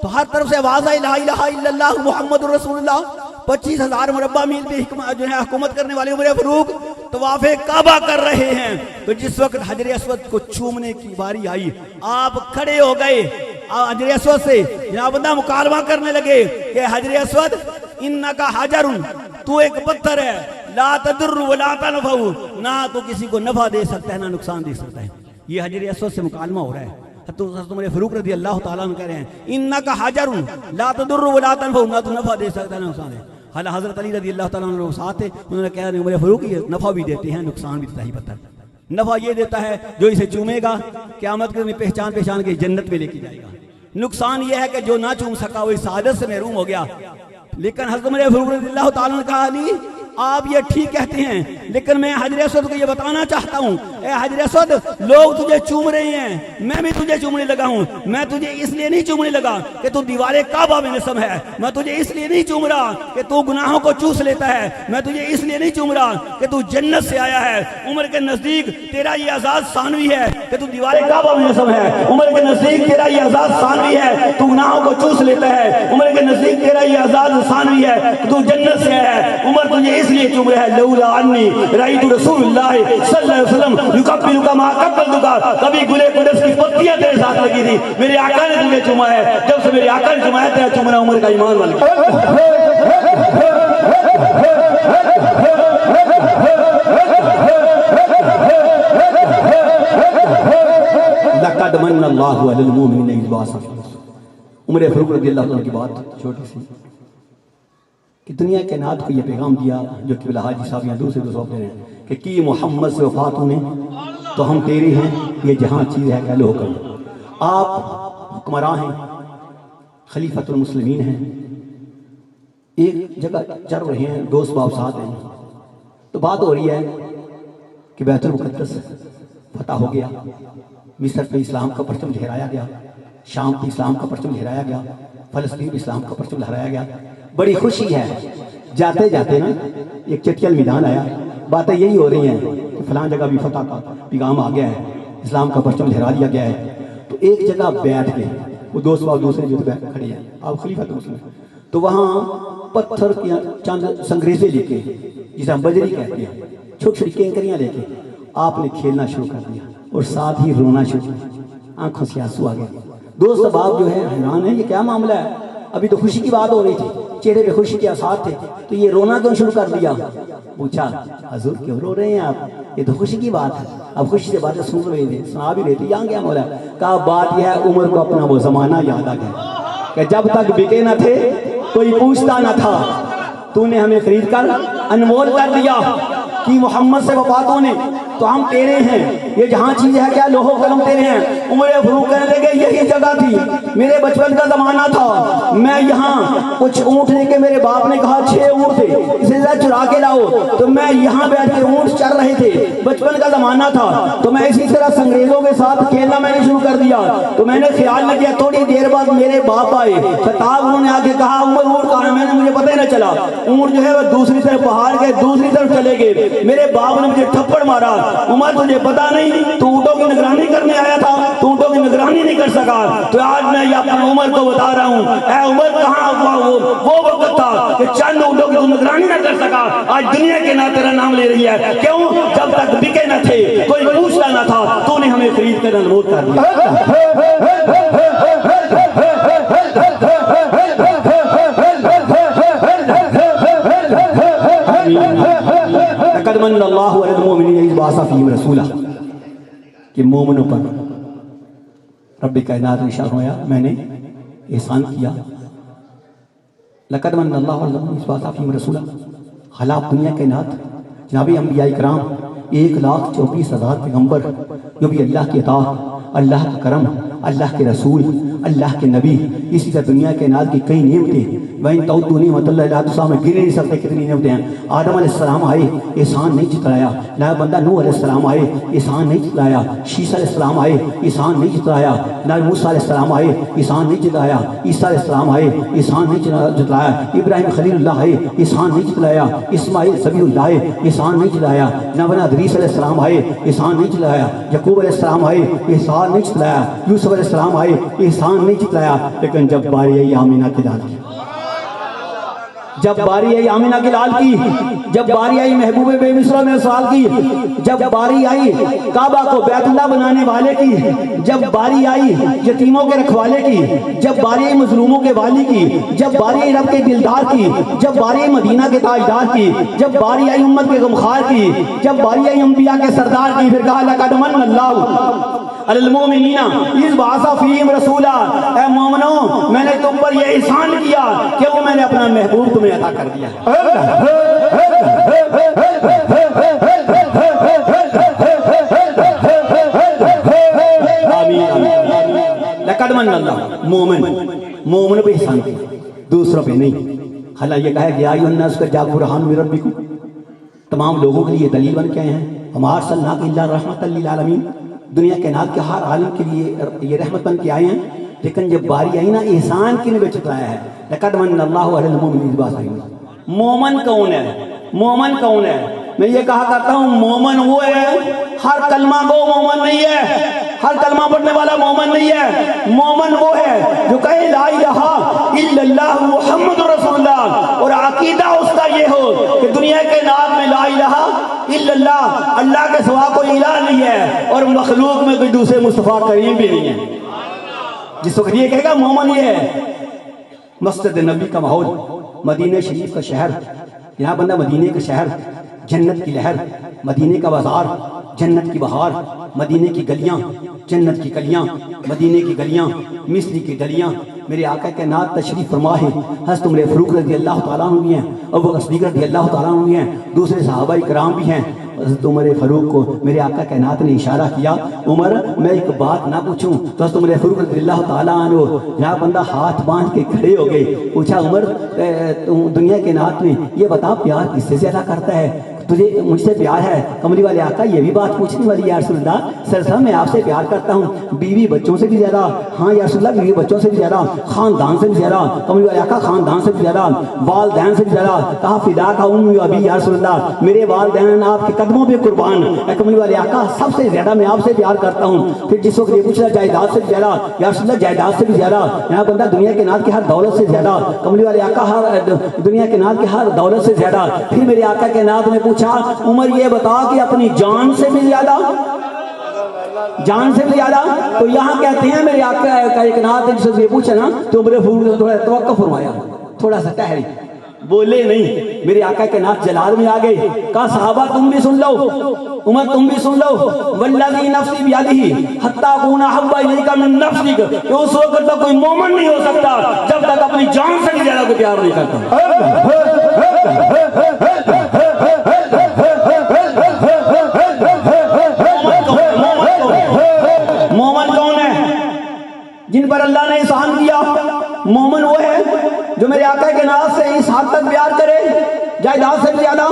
تو ہر طرف سے آواز آئی لا الہ الا اللہ محمد رسول اللہ، 25,000 مربع میل پہ جو ہے حکومت کرنے والے عمر فاروق طواف کعبہ کر رہے ہیں۔ تو جس وقت حجر اسود کو چومنے کی باری آئی آپ کھڑے ہو گئے، حجر اسود سے جناب بندہ مکالمہ کرنے لگے کہ حجر اسود انکا حجر، تو ایک پتھر ہے، لا تضر ولا تنفع، نہ تو کسی کو نفع دے سکتا ہے نہ نقصان دے سکتا ہے۔ یہ حجر اسود سے مکالمہ ہو رہا ہے۔ حضرت عمر فاروق رضی اللہ تعالیٰ عنہ کہہ رہے ہیں انکا حجر لا تضر ولا تنفع، نہ تو نفع دے سکتا ہے نہ نقصان ہے۔ حالانکہ حضرت علی رضی اللہ تعالیٰ عنہ ساتھ انہوں نے کہا عمر فاروق یہ نفع بھی دیتے ہیں نقصان بھی دیتا ہی پتھر۔ نفع یہ دیتا ہے جو اسے چومے گا قیامت کے پہچان کے جنت میں لے کے جائے گا، نقصان یہ ہے کہ جو نہ چوم سکا وہ سعادت سے محروم ہو گیا۔ لیکن حضرت عمر فاروق رضی اللہ تعالیٰ نے کہا علی آپ یہ ٹھیک کہتے ہیں، لیکن میں حجر اسود کو یہ بتانا چاہتا ہوں، اے حجر اسود لوگ تجھے چوم رہے ہیں، میں بھی تجھے چومنے لگا ہوں۔ میں تجھے اس لیے نہیں چومنے لگا کہ تو دیوار کعبہ میں نصب ہے، میں تجھے اس لیے نہیں چوم رہا کہ تو گناہوں کو چوس لیتا ہے، میں تجھے اس لیے نہیں چوم رہا کہ تو جنت سے آیا ہے۔ عمر کے نزدیک تیرا یہ اعزاز ثانوی ہے کہ تو دیوار کعبہ میں نصب ہے، عمر کے نزدیک تیرا یہ اعزاز ثانوی ہے تو گناہوں کو چوس لیتا ہے، عمر کے نزدیک تیرا یہ اعزاز ثانوی ہے کہ تو جنت سے آیا ہے۔ عمر تجھے اس لیے چوم رہا ہے لولا انی رأیت رسول اللہ صلی اللہ علیہ وسلم یقبلک ما قبلتک، کبھی گلے قدس کی پتیاں تیرے ساتھ لگی تھی، میرے آقا نے تجھے چوما ہے، جب سے میرے آقا نے چوما ہے تیرا چومنا عمر کا ایمان بن گیا۔ لقد من اللہ علی المؤمنین اذ بعث عمر فاروق رضی اللہ عنہ کی بات چھوٹی سی کہ دنیا کے نات کو یہ پیغام دیا جو کہ حاجی صاحب یہاں دوسرے کو سونپ رہے ہیں کہ کی محمد سے وفات ہونے تو ہم تیری ہیں، یہ جہاں چیز ہے کہلو حکم۔ آپ حکمراں ہیں، خلیفۃ المسلمین ہیں، ایک جگہ چل رہے ہیں، دوست باپ ساتھ ہیں، تو بات ہو رہی ہے کہ بیت المقدس فتح ہو گیا، مصر پہ اسلام کا پرچم لہرایا گیا، شام پہ اسلام کا پرچم لہرایا گیا، فلسطین پہ اسلام کا پرچم لہرایا گیا، بڑی خوشی ہے۔ جاتے جاتے نا ایک چٹکل میدان آیا، باتیں یہی ہو رہی ہیں کہ فلاں جگہ بھی فتح کا پیغام آ گیا ہے، اسلام کا پرچم لہرا دیا گیا ہے. تو ایک جگہ بیٹھ کے وہ دوست اور دوسرے جو کھڑے ہیں، آپ خلیفہ تھے اس میں، تو وہاں پتھر کی چند سنگریزے لے کے، جسے ہم بجری کہتے ہیں، چھوٹی چھوٹی کینکریاں لے کے آپ نے کھیلنا شروع کر دیا اور ساتھ ہی رونا شروع کر دیا. آنکھوں سے آنسو آ گئے. دوست احباب جو ہے حیران ہے، یہ کیا معاملہ ہے؟ ابھی تو خوشی کی بات ہو رہی تھی، چہرے پہ خوشی کے آثار تھے، تو یہ رونا کیوں شروع کر دیا؟ پوچھا حضور کیوں رو رہے ہیں آپ؟ یہ تو خوشی کی بات ہے، اب خوشی سے باتیں سن رہے تھے، سنا بھی رہے تھے. یہاں کیا مولا؟ کہا بات یہ ہے عمر کو اپنا وہ زمانہ یاد آ گیا کہ جب تک بکے نہ تھے کوئی پوچھتا نہ تھا، تو نے ہمیں خرید کر انمول کر دیا کہ محمد سے وفا تو نے، تو ہم تیرے ہیں، یہ جہاں چیز ہے کیا لوح و قلم تیرے ہیں. عمر فاروق کہنے لگے یہی جگہ تھی، میرے بچپن کا زمانہ تھا، میں یہاں کچھ اونٹ لے کے، میرے باپ نے کہا 6 اونٹ تھے، اسے چرا کے لاؤ، تو میں یہاں بیٹھ کے اونٹ چر رہے تھے، بچپن کا زمانہ تھا، تو میں اسی طرح سنگریزوں کے ساتھ کھیلنا میں نے شروع کر دیا. تو میں نے خیال نہ کیا، تھوڑی دیر بعد میرے باپ آئے، خطاب انہوں نے آ کے کہا عمر اونٹ کہاں ہے؟ میں نے مجھے پتہ ہی نہ چلا. اونٹ جو ہے وہ دوسری طرف پہاڑ کے دوسری طرف چلے گئے. میرے باپ نے مجھے تھپڑ مارا، عمر تجھے پتا نہیں تو اونٹوں کی نگرانی کرنے آیا تھا، تو اونٹوں کی نگرانی نہیں کر سکا. تو آج میں یہ اپنے عمر کو بتا رہا ہوں، اے عمر کہاں وہ وقت تھا کہ چند اونٹوں کی تو نگرانی نہ کر سکا، آج دنیا کے نام تیرا نام لے رہی ہے. کیوں؟ جب تک بکے نہ تھے کوئی پوچھتا نہ تھا، تو نے ہمیں خرید کر انمول کر دیا. لقد من اللہ علی المؤمنین اذ بعث فیہم رسولا، کہ مومنوں پر رب کائنات نے ارشاد فرمایا میں نے احسان کیا. لقد من اللہ علی المؤمنین اذ بعث فیہم رسولا، خلاف دنیا کائنات جناب انبیاء کرام 1,24,000 پیغمبر جو بھی اللہ کی عطا، اللہ کا کرم، اللہ کے رسول، اللہ کے نبی، اسی طرح دنیا کائنات کی کئی نعمتیں، وَإِن تَعُدُّوا نِعْمَتَ اللَّهِ لَا تُحْصَوْا، گن نہیں سکتے کتنی نعمتیں ہیں. آدم علیہ السلام آئے، احسان نہیں جتلایا. نہ بندہ نوح علیہ السلام آئے، احسان نہیں جتلایا. شیس علیہ السلام آئے، احسان نہیں جتلایا. نہ موسیٰ علیہ السلام آئے، احسان نہیں جتلایا. عیسیٰ علیہ السلام آئے، احسان نہیں جتلایا. ابراہیم خلیل اللہ آئے، احسان نہیں جتلایا. اسماعیل ذبیح اللہ آئے، احسان نہیں جتلایا. نبی ادریس علیہ السلام آئے، احسان نہیں جتلایا. یعقوب علیہ السلام آئے، احسان نہیں جتلایا. یوسف علیہ السلام آئے، احسان نہیں جتلایا. لیکن جب باری آئی آمینہ کے لال کی، جب باری آئی آمینہ کے لال کی، جب باری آئی محبوب بے مصر میں سال کی، جب باری آئی کعبہ کو بیت اللہ بنانے والے کی، جب باری آئی یتیموں کے رکھوالے کی، جب باری آئی مظلوموں کے والی کی، جب باری آئی رب کے دلدار کی، جب باری آئی مدینہ کے تاجدار کی، جب باری آئی امت کے غمخوار کی، جب باری آئی انبیاء کے سردار کی، پھر کہا لقد من اللہ علی المؤمنین اذ بعث فیہم رسولا، اے مومنوں میں نے تم پر یہ احسان کیا کہ وہ میں نے اپنا محبوب تمہیں عطا کر دیا. لقد من اللہ، مومن پہ احسان کیا، دوسروں پہ نہیں. حالانکہ یہ کہا گیا ایھا الناس قد جاءکم برہان من ربکم، تمام لوگوں کے لیے دلیل بن کے آئے ہیں. وما ارسلناک الا رحمۃ للعالمین، دنیا کائنات کے ہر عالم کے لیے یہ رحمت بن کے آئے ہیں. لیکن جب باری آئی نا احسان کی نے چترایا ہے. لقد من اللہ علی المؤمنین اذ بعث فیہم رسولا. مومن کون ہے؟ مومن کون ہے؟ میں یہ کہا کرتا ہوں مومن وہ ہے، ہر کلمہ گو مومن نہیں ہے، ہر کلمہ پڑھنے والا مومن نہیں ہے. مومن وہ ہے جو کہے لا الہ الا اللہ محمد رسول اللہ، اور عقیدہ اس کا یہ ہو کہ دنیا کے نام میں لا الہ الا اللہ، اللہ کے سوا کوئی الہ نہیں ہے، اور مخلوق میں کوئی دوسرے مصطفیٰ کریم بھی نہیں ہے. جس وقت یہ کہے گا مومن یہ ہے. مسجد نبی کا ماحول، مدینہ شریف کا شہر، یہاں بندہ مدینہ کا شہر، جنت کی لہر، مدینہ کا بازار، جنت کی بہار، مدینہ کی گلیاں، جنت کی گلیاں، مدینہ کی گلیاں، مصر کی گلیاں. میرے آقا کے نات تشریف فرما ہے. حضرت عمر فاروق رضی اللہ تعالیٰ عنہ بھی ہیں، ابوبکر صدیق رضی اللہ تعالیٰ عنہ بھی ہیں، دوسرے صحابہ کرام بھی ہیں. حضرت عمر فاروق کو میرے آقا کائنات نے اشارہ کیا، عمر میں ایک بات نہ پوچھوں؟ تو حضرت عمر فاروق رضی اللہ تعالیٰ عنہ جہاں بندہ ہاتھ باندھ کے کھڑے ہو گئے. پوچھا عمر دنیا کائنات میں یہ بتا پیار کس سے زیادہ کرتا ہے؟ تجھے مجھ سے پیار ہے؟ کملی والے آقا یہ بھی بات پوچھنے والی یا رسول اللہ، سر صاحب میں آپ سے پیار کرتا ہوں بیوی بچوں سے بھی زیادہ۔ ہاں یا رسول اللہ بیوی بچوں سے بھی زیادہ، خاندان سے بھی زیادہ۔ کملی والے آقا خاندان سے بھی زیادہ، والدین سے بھی زیادہ۔ کہا فدا کا امی و ابی یا رسول اللہ، میرے والدین آپ کے قدموں پہ قربان۔ اے کملی والے آقا سب سے زیادہ میں آپ سے پیار کرتا ہوں۔ پھر جس وقت یہ پوچھ رہا جائیداد سے بھی زیادہ یا رسول اللہ، جائیداد سے بھی زیادہ۔ یہاں بندہ دنیا کے ناز کی ہر دولت سے زیادہ، کملی والے آقا ہر دنیا کے ناز کی ہر دولت سے زیادہ۔ پھر میرے آقا کے ناز نے پوچھا عمر یہ بتا کہ اپنی جان سے بھی زیادہ، جان سے بھی زیادہ؟ تو یہاں کہتے ہیں میرے آقا کا ایک ناز نے جس سے یہ پوچھا نا تو عمر فاروق تھوڑا توقع فرمایا، تھوڑا سا ٹہری، بولے نہیں۔ میرے آقا کے ناز جلال میں آ گئے، کہا صحابہ تم بھی سن لو، عمر تم بھی سن لو، والذی نفسی بیدہ حتی اکون احب الیک من نفسک، کہ اس وقت تک کوئی مومن نہیں ہو سکتا جب تک اپنی جان سے بھی زیادہ کو پیار نہیں کرتا۔ مومن کون ہے؟ جن پر اللہ نے احسان کیا۔ مومن وہ ہے جو میرے آقا کے ناز سے اس حد تک پیار کرے، جائیداد سے بھی زیادہ،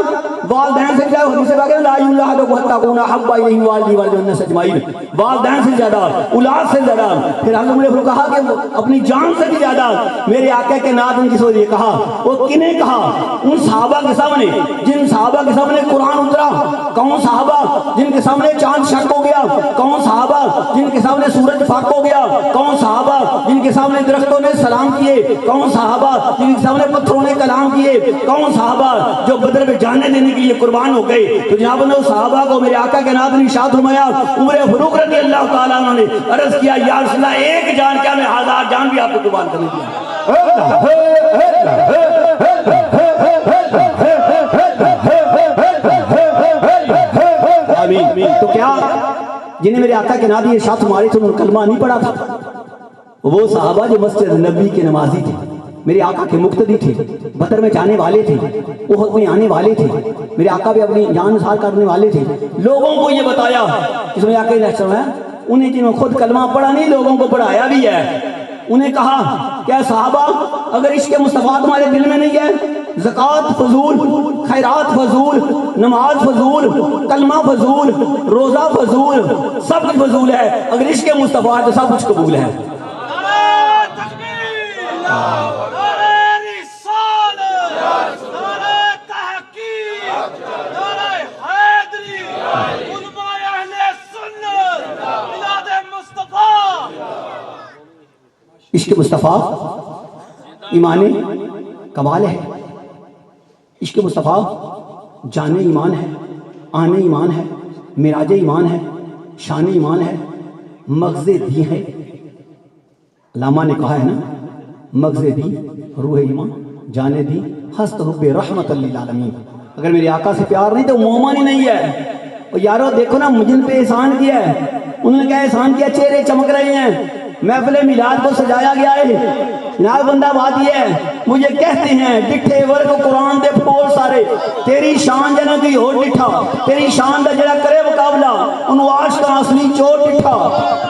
والدین سے بھی زیادہ، حدیث پاک لا یؤمن احدکم حتی اکون احب الیہ والدہ والناس اجمعین، والدین سے زیادہ، اولاد سے زیادہ۔ پھر حضرت عمر نے کہا کہ اپنی جان سے بھی زیادہ میرے آقا کے ناز نے جس کو یہ کہا، وہ کنہیں کہا؟ ان صحابہ کے سامنے جن صحابہ کے سامنے قرآن اترا، کون صحابہ جن کے سامنے چاند شق ہو گیا، کون صحابہ جن کے سامنے سورج فاق ہو گیا، کون صحابہ جن کے سامنے درختوں نے سلام کیے، کون صحابہ جن کے سامنے پتھروں نے کلام کیے، کون صحابہ جو بدر میں جانے دینے کے لیے قربان ہو گئے۔ تو جناب نے صحابہ کو میرے آقا کے ناز نے ارشاد فرمایا، عمر فاروق رضی اللہ تعالیٰ عنہ نے عرض کیا یا رسول اللہ ایک جان کیا میں 1000 جان بھی آپ کو قربان کرنے دیا۔ تو کیا جنہیں میرے آقا کے ناز یہ ارشاد ہمارے سے کلمہ نہیں پڑا تھا؟ وہ صحابہ جو مسجد نبی کے نمازی تھے، میرے آقا کے مقتدی تھے، بدر میں جانے والے تھے، احد میں آنے والے تھے، میرے آقا بھی اپنی جان نثار کرنے والے تھے، لوگوں کو یہ بتایا اس میں آقا نے فرمایا انہیں جنہوں خود کلمہ پڑھا نہیں لوگوں کو پڑھایا بھی ہے۔ انہیں کہا کہ صحابہ اگر عشق مصطفیٰ تمہارے دل میں نہیں ہے، زکوٰۃ فضول، خیرات فضول، نماز فضول، کلمہ فضول، روزہ فضول، سب کچھ فضول ہے، اگر عشق مصطفیٰ ہے تو سب کچھ قبول ہے۔ عشق مصطفیٰ ایمان کمال ہے، عشق مصطفیٰ جان ایمان ہے، آن ایمان ہے، معراج ایمان ہے، شان ایمان ہے، مغز دی ہے۔ علامہ نے کہا ہے نا مغز دی روح ایمان، جان دی ہست حب رحمت للعالمین۔ اگر میرے آقا سے پیار نہیں تو مومن ہی نہیں ہے۔ اور یارو دیکھو نا جن پہ احسان کیا ہے، انہوں نے کیا احسان کیا؟ چہرے چمک رہے ہیں، محفل میلاد کو سجایا گیا ہے۔ جناب بندہ بات یہ ہے، مجھے کہتے ہیں ڈٹھے ورگ قرآن دے پھول سارے، تیری شان جنا کوئی ہو ڈٹھا، تیری شان دا جڑا کرے مقابلہ ان واش کا اصلی چور ڈٹھا،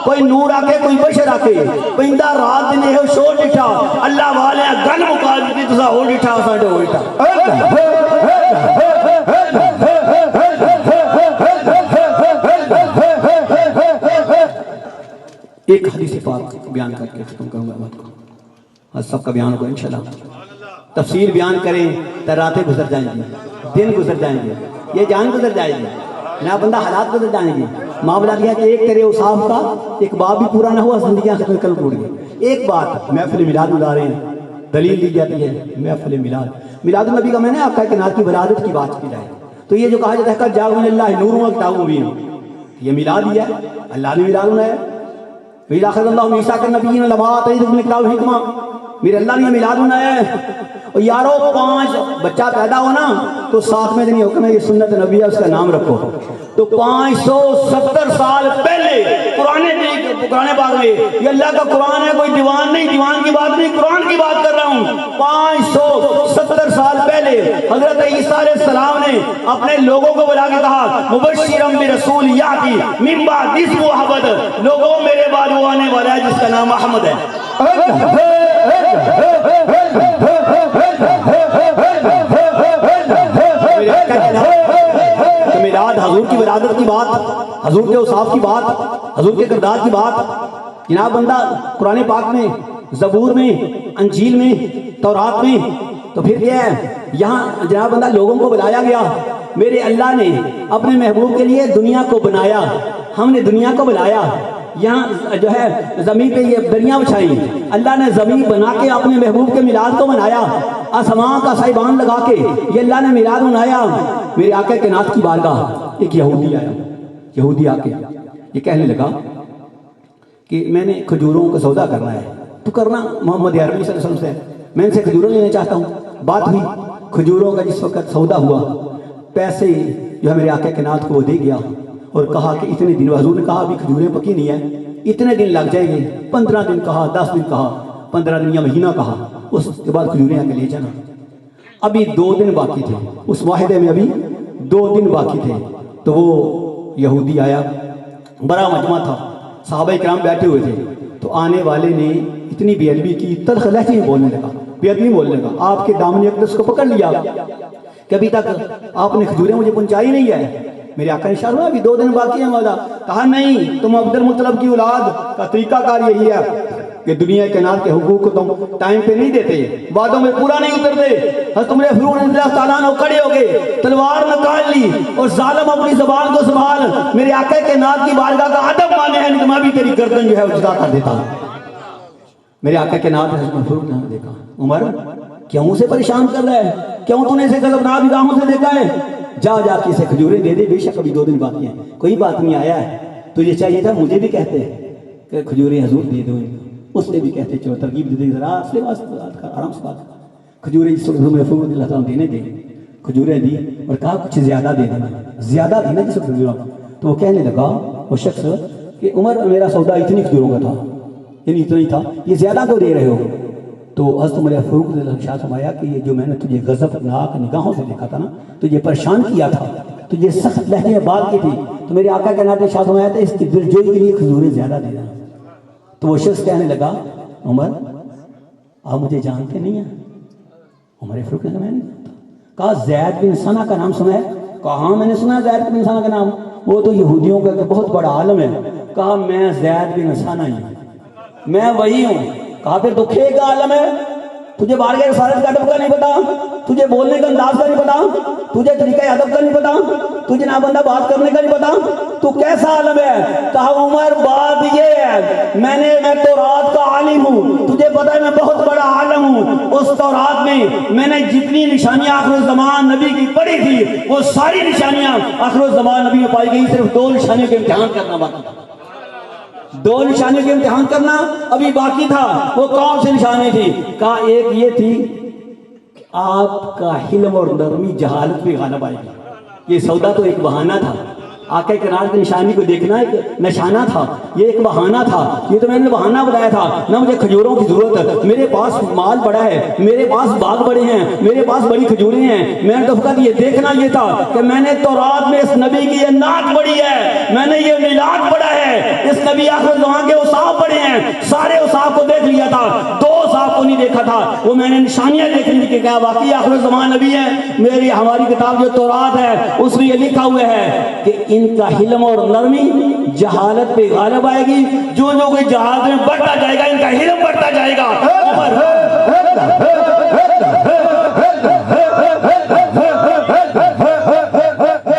کوئی نور آکے کوئی بشر آکے، پہندہ رات دن یہ شور ڈٹھا، اللہ والے گن مقابل کی تسا ہو ڈٹھا ساڑھے ہو ڈٹھا۔ ایک حدیث پاک بیان کر کے ختم کروں گا بات کو، آج سب کا بیان ہوگا انشاءاللہ۔ تفسیر بیان کریں تو راتیں گزر جائیں گی، دن گزر جائیں گے، یہ جان گزر جائے گی، نہ بندہ حالات گزر جائیں گے۔ معاملہ یہ ہے کہ ایک تیرے اوصاف کا ایک باب بھی پورا نہ ہوا، زندگیاں ختم کر ٹوٹ گئی۔ ایک بات محفل میلاد بلا رہے ہیں، دلیل دی جاتی ہے محفل میلاد، میلاد النبی کا میں نے آقا کے نام کی ولادت کی بات کی جائے تو یہ جو کہا جاتا ہے کہ جاء من اللہ نور و کتاب مبین، یہ میلاد ہی ہے، اللہ نے میلاد بنایا۔ وَإِذَا أَخَذَ اللَّهُ مِيثَاقَ النَّبِيِّينَ لَمَا آتَيْتُكُم مِّنَ الْكِتَابِ وَالْحِكْمَةِ، میرے اللہ نے میلاد بنایا ہے۔ اور یارو 5 بچہ پیدا ہو نا تو ساتھ میں نہیں حکم ہے یہ سنت نبی ہے اس کا نام رکھو۔ تو 570 سال پہلے قرآن پاک میں یہ اللہ کا قرآن ہے، کوئی دیوان نہیں، دیوان کی بات نہیں، قرآن کی بات کر رہا ہوں۔ 570 سال پہلے حضرت عیسیٰ علیہ السلام نے اپنے لوگوں کو بلا کے کہا مبشرا برسول یاتی من بعد اسمہ احمد، لوگوں میرے بعد وہ آنے والا ہے جس کا نام احمد ہے۔ بات، حضور کے اوصاف کی بات، حضور کے کردار کی بات، جناب بندہ قرآن پاک میں، زبور میں، انجیل میں، تورات میں، تو پھر کیا ہے یہاں جناب بندہ لوگوں کو بلایا گیا. میرے اللہ نے اپنے محبوب کے لیے دنیا کو بنایا، ہم نے دنیا کو بلایا. یہاں جو ہے زمین پہ یہ دریاں بچھائی، اللہ نے زمین بنا کے اپنے محبوب کے میلاد کو منایا. آسمان کا سائبان لگا کے یہ اللہ نے میلاد منایا. میرے آقا کائنات کی بارگاہ ایک یہودی آیا، یہودی آ کے یہ کہنے لگا کہ میں نے کھجوروں کا سودا کرنا ہے. تو کرنا محمد عربی صلی اللہ علیہ وسلم سے، میں ان سے کھجوروں لینا چاہتا ہوں. بات ہوئی کھجوروں کا، جس وقت سودا ہوا پیسے جو ہے میرے آقا کائنات کو وہ دے گیا اور کہا کہ اتنے دن، حضور نے کہا ابھی کھجوریں پکی نہیں ہیں، اتنے دن لگ جائیں گے. 15 دن کہا، 10 دن کہا، 15 دن یا مہینہ کہا، اس کے بعد کھجوریں آ کے لے جانا. ابھی 2 دن باقی تھے، اس معاہدے میں ابھی 2 دن باقی تھے. تو وہ یہودی آیا، بڑا مجمع تھا، صحابہ کرام بیٹھے ہوئے تھے. تو آنے والے نے اتنی بے ادبی کی، تلخ لہجے میں بولنے لگا، بے ادبی بولنے لگا. آپ کے دامن اقدس کو پکڑ لیا کہ ابھی تک آپ نے کھجوریں مجھے پہنچائی نہیں ہے. میرے آقا نے اشارہ ہوا ابھی 2 دن باقی ہیں مولا. کہا نہیں، تم عبد المطلب کی اولاد کا طریقہ کار یہی ہے کہ دنیا کائنات کے حقوق کو تم ٹائم پہ نہیں دیتے، وعدوں میں پورا نہیں اترتے. حضرت عمر فاروق رضی اللہ تعالیٰ عنہ کھڑے ہو گئے، تلوار نکال لی اور ظالم اپنی زبان کو سنبھال. میرے آقا کائنات کی بارگاہ کا ادب مانے ہیں، میں بھی تیری گردن جو ہے وہ جدا کر دیتا. میرے آقا کائنات حضرت عمر فاروق نے دیکھا، عمر کیوں اسے پریشان کر رہا ہے؟ کیوں تو نے اسے غضبناک نگاہوں سے دیکھا ہے؟ جا کے اسے کھجوریں دے دے، بے شک ابھی 2 دن باقی ہیں، کوئی بات نہیں آیا ہے. تجھے چاہیے تھا مجھے بھی کہتے کہ کھجوریں حضور دے دو. اس نے بھی کہتے چلو ترغیب دے دے، ذرا آرام سے بات. کھجوریں جس وقت محفوظ اللہ تعالیٰ دینے دے، کھجوریں دی اور کہا کچھ زیادہ دے دینا، زیادہ دینا جس وقت کھجوروں. تو وہ کہنے لگا وہ شخص کہ عمر میرا سودا اتنی کھجوروں کا تھا، یعنی اتنا ہی تھا، یہ زیادہ کیوں دے رہے ہو؟ تو حضرت عمر فاروق نے ارشاد فرمایا کہ یہ جو میں نے تجھے غضبناک نگاہوں سے دیکھا تھا نا، تجھے پریشان کیا تھا، تجھے سخت لہجے میں بات کی تھی، تو میرے آقا کے نام نے ارشاد فرمایا تھا اس کی دلجوئی کے لیے کھجوریں زیادہ دینا. تو وہ شخص کہنے لگا عمر آپ مجھے جانتے نہیں ہیں؟ عمر فاروق نے میں نہیں جانتا. کہا زید بن ثنا کا نام سنا ہے؟ کہا ہاں میں نے سنا ہے زید بن ثنا کا نام، وہ تو یہودیوں کا بہت بڑا عالم ہے. کہا میں زید بن ثنا ہی ہوں، میں وہی ہوں. کہا پھر تو کھے کا عالم ہے، تجھے بارگاہ رسالت کا ادب کا نہیں پتا، تجھے بولنے کا انداز کا نہیں پتا، تجھے طریقہ ادب کا نہیں پتا، تجھے نہ بندہ بات کرنے کا نہیں پتا، تو کیسا عالم ہے؟ کہا عمر بات یہ ہے میں تورات کا عالم ہوں، تجھے پتا ہے میں بہت بڑا عالم ہوں. اس تورات میں نے جتنی نشانیاں آخر الزمان نبی کی پڑھی تھی وہ ساری نشانیاں آخر الزمان نبی میں پائی گئی. صرف 2 نشانیوں کے امتحان کرنا باقی تھا، 2 نشانیوں کے امتحان کرنا ابھی باقی تھا. وہ کون سی نشانی تھی؟ کہا ایک یہ تھی کہ آپ کا حلم اور نرمی جہالت پہ غالب آئے گی. یہ سودا تو ایک بہانہ تھا، آقا کرار کی نشانی کو دیکھنا ایک نشانہ تھا، یہ ایک بہانہ تھا. یہ تو میں نے بہانہ بتایا تھا، نہ مجھے کھجوروں کی ضرورت ہے، میرے پاس مال بڑا ہے، میرے پاس باغ بڑے ہیں، میرے پاس بڑی کھجوریں ہیں. میں نے تو فقط یہ دیکھنا یہ تھا کہ میں نے تورات میں اس نبی کی یہ نعت پڑھی ہے، میں نے یہ میلاد پڑھا ہے، اس نبی آخر زمان کے اوصاف پڑھے ہیں، سارے اوصاف کو دیکھ لیا تھا، 2 اوصاف کو نہیں دیکھا تھا. وہ میں نے نشانیاں دیکھنی تھی کہ کیا واقعی آخر زمان نبی ہے. میری ہماری کتاب جو تورات ہے اس میں یہ لکھا ہوا ہے کہ ان کا حلم اور نرمی جہالت پہ غالب آئے گی. جو کوئی جہالت میں بڑھتا جائے گا ان کا حلم بڑھتا جائے گا.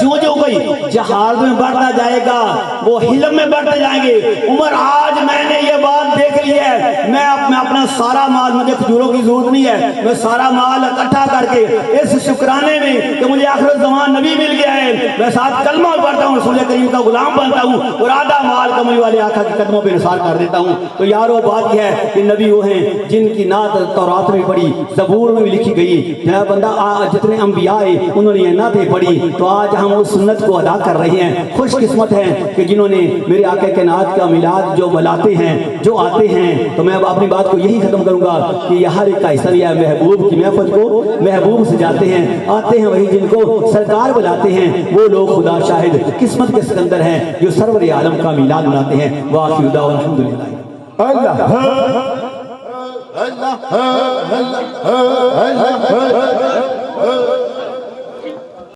جو کوئی جہالت میں بڑھتا جائے گا وہ حلم میں بڑھتے جائیں گے. عمر آج میں نے یہ بات دیکھ لی ہے، میں اپنا سارا مال، مجھے کھجوروں کی ضرورت نہیں ہے، میں سارا مال اکٹھا کر کے اس شکرانے میں کہ مجھے آخر الزمان نبی مل گیا ہے، میں ساتھ کلمہ پڑھتا ہوں، رسول کریم کا غلام بنتا ہوں اور آدھا مال کملی والے آقا کے قدموں پہ نثار کر دیتا ہوں. تو یارو بات یہ ہے کہ نبی وہ ہیں جن کی نعت تورات میں پڑھی، زبور میں بھی لکھی گئی. جناب بندہ جتنے انبیاء ہیں انہوں نے یہ نعتیں پڑھی، تو آج ہم اس سنت کو ادا کر رہے ہیں. خوش قسمت ہیں کہ جنہوں نے میرے آقا کائنات کا میلاد جو ملاتے ہیں، جو آتے ہیں. تو میں اب اپنی بات کو یہی ختم کروں گا کہ یہ ہر ایک کا حصہ ہے محبوب کی محفل کو محبوب سے جاتے ہیں، آتے ہیں وہی جن کو سرکار بلاتے ہیں. وہ لوگ خدا شاہد قسمت کے سکندر ہیں جو سرور عالم کا میلاد مناتے ہیں. وآخر دعوانا الحمدللہ. اللہ